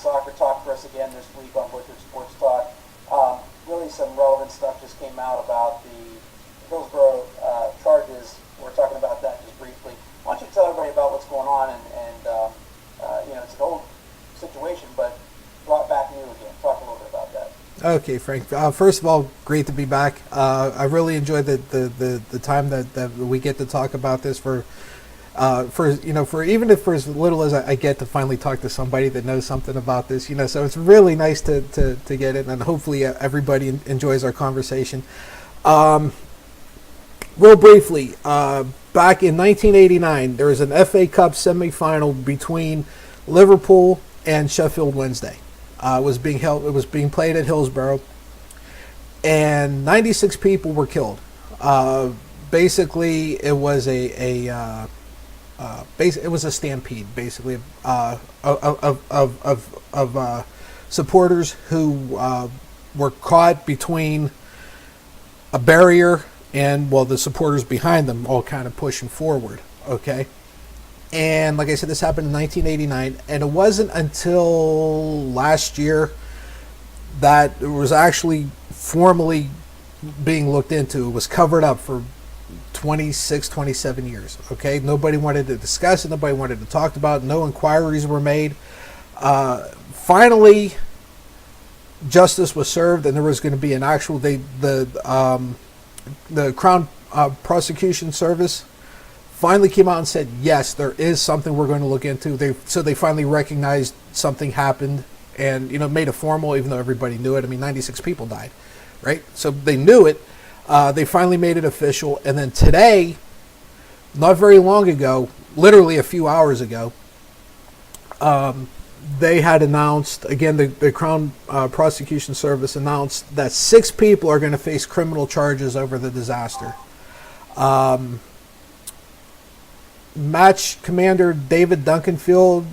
soccer talk for us again this week on Butchered Sports Talk. Really some relevant stuff just came out about the Hillsborough charges. We're talking about that just briefly. Why don't you tell everybody about what's going on, and it's an old situation, but brought back new again. Talk a little bit about that. Okay, Frank. First of all, great to be back. I really enjoyed the time that we get to talk about this for even if for as little as I get to finally talk to somebody that knows something about this, so it's really nice to get it, and hopefully everybody enjoys our conversation. Real briefly, back in 1989, there was an FA Cup semifinal between Liverpool and Sheffield Wednesday. It was being played at Hillsborough, and 96 people were killed. Basically, it was it was a stampede, basically, of supporters who were caught between a barrier and, the supporters behind them all kind of pushing forward, okay? And like I said, this happened in 1989, and it wasn't until last year that it was actually formally being looked into. It was covered up for 26, 27 years, okay? Nobody wanted to discuss it. Nobody wanted to talk about it. No inquiries were made. Finally, justice was served, and there was going to be an actual, the Crown Prosecution Service finally came out and said, yes, there is something we're going to look into. They finally recognized something happened and, made it formal, even though everybody knew it. I mean, 96 people died, right? So they knew it. They finally made it official. And then today, not very long ago, literally a few hours ago, they had announced, again, the Crown Prosecution Service announced that 6 people are going to face criminal charges over the disaster. Match Commander David Duncanfield,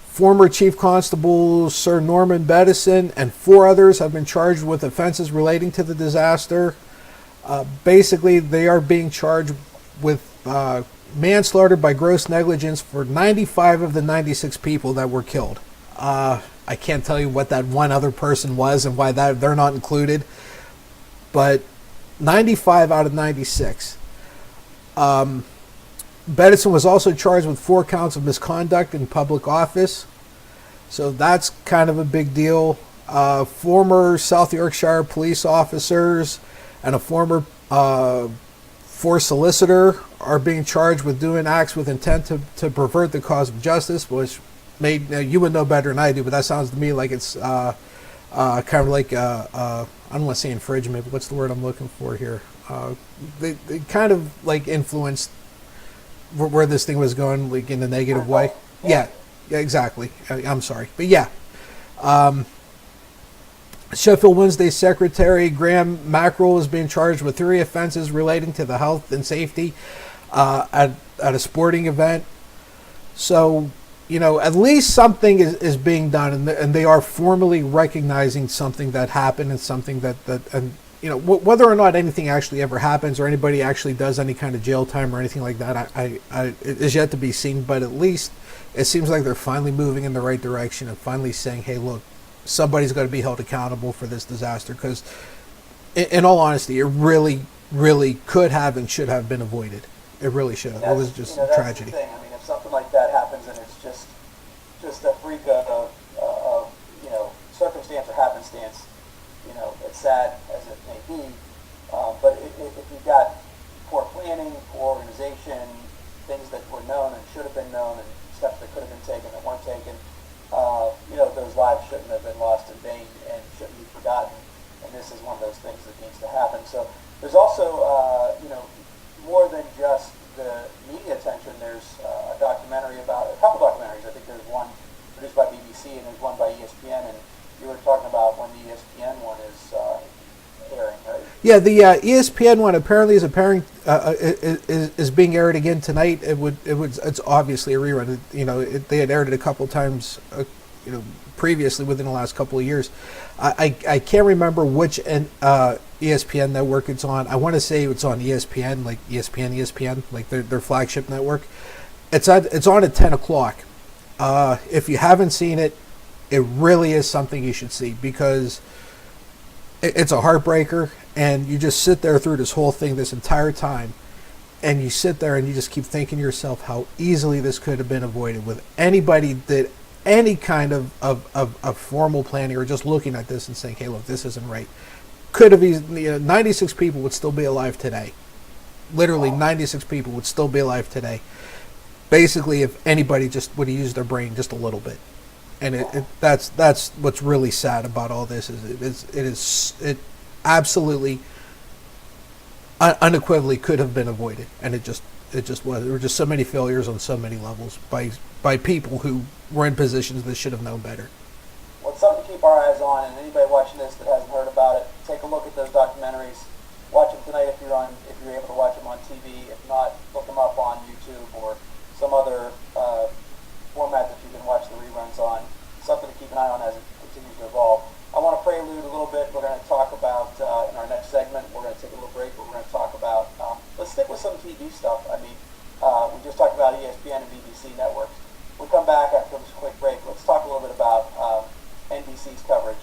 former Chief Constable Sir Norman Bettison, and 4 others have been charged with offenses relating to the disaster. Basically, they are being charged with manslaughter by gross negligence for 95 of the 96 people that were killed. I can't tell you what that one other person was and why they're not included, but 95 out of 96. Bettison was also charged with 4 counts of misconduct in public office, so that's kind of a big deal. Former South Yorkshire police officers and a former forced solicitor are being charged with doing acts with intent to pervert the cause of justice, which you would know better than I do, but that sounds to me like it's kind of like I don't want to say infringement, but what's the word I'm looking for here? They kind of like influenced where this thing was going, like in a negative way. Yeah, exactly. I'm sorry, but yeah. Sheffield Wednesday Secretary Graham Mackerel is being charged with 3 offenses relating to the health and safety at a sporting event. So, at least something is being done, and they are formally recognizing something that happened and something that whether or not anything actually ever happens or anybody actually does any kind of jail time or anything like that, it is yet to be seen. But at least it seems like they're finally moving in the right direction and finally saying, hey, look, somebody's got to be held accountable for this disaster, because in all honesty, it really, really could have and should have been avoided. It really should have. It was just a tragedy. That's the thing. I mean, if something like that happens and it's just a freak of circumstance or happenstance, it's sad as it may be, but if you've got poor planning, poor organization, things that were known and should have been known, and steps that could have been taken that weren't taken, those lives shouldn't have been lost in vain and shouldn't be forgotten. And this is one of those things that needs to happen. So there's also, more than just the media attention. There's a couple documentaries. I think there's one produced by BBC and there's one by ESPN. And you were talking about when the ESPN one is airing, right? Yeah, the ESPN one apparently is being aired again tonight. It's obviously a rerun. They had aired it a couple times, previously within the last couple of years. I can't remember which ESPN network it's on. I want to say it's on ESPN, like ESPN, like their flagship network. It's on at 10 o'clock. If you haven't seen it, it really is something you should see, because it's a heartbreaker, and you just sit there through this whole thing this entire time, and you sit there and you just keep thinking to yourself how easily this could have been avoided with anybody did any kind of formal planning, or just looking at this and saying, hey, look, this isn't right. Could have easily, 96 people would still be alive today. Literally 96 people would still be alive today. Basically, if anybody just would have used their brain just a little bit. And that's what's really sad about all this, is it absolutely unequivocally could have been avoided, and it just was. There were just so many failures on so many levels by people who were in positions that should have known better. Well, it's something to keep our eyes on, and anybody watching this that hasn't heard about it, take a look at those documentaries. Watch them tonight if you're able to watch them on TV. If not, look them up on YouTube or some other format that you can watch the reruns on. Something to keep an eye on as it continues to evolve. I want to prelude a little bit. We're going to talk about, in our next segment, we're going to take a little break, but we're going to talk about, let's stick with some TV stuff. I mean, we just talked about ESPN and BBC networks. We'll come back after this quick break. Let's talk a little bit about NBC's coverage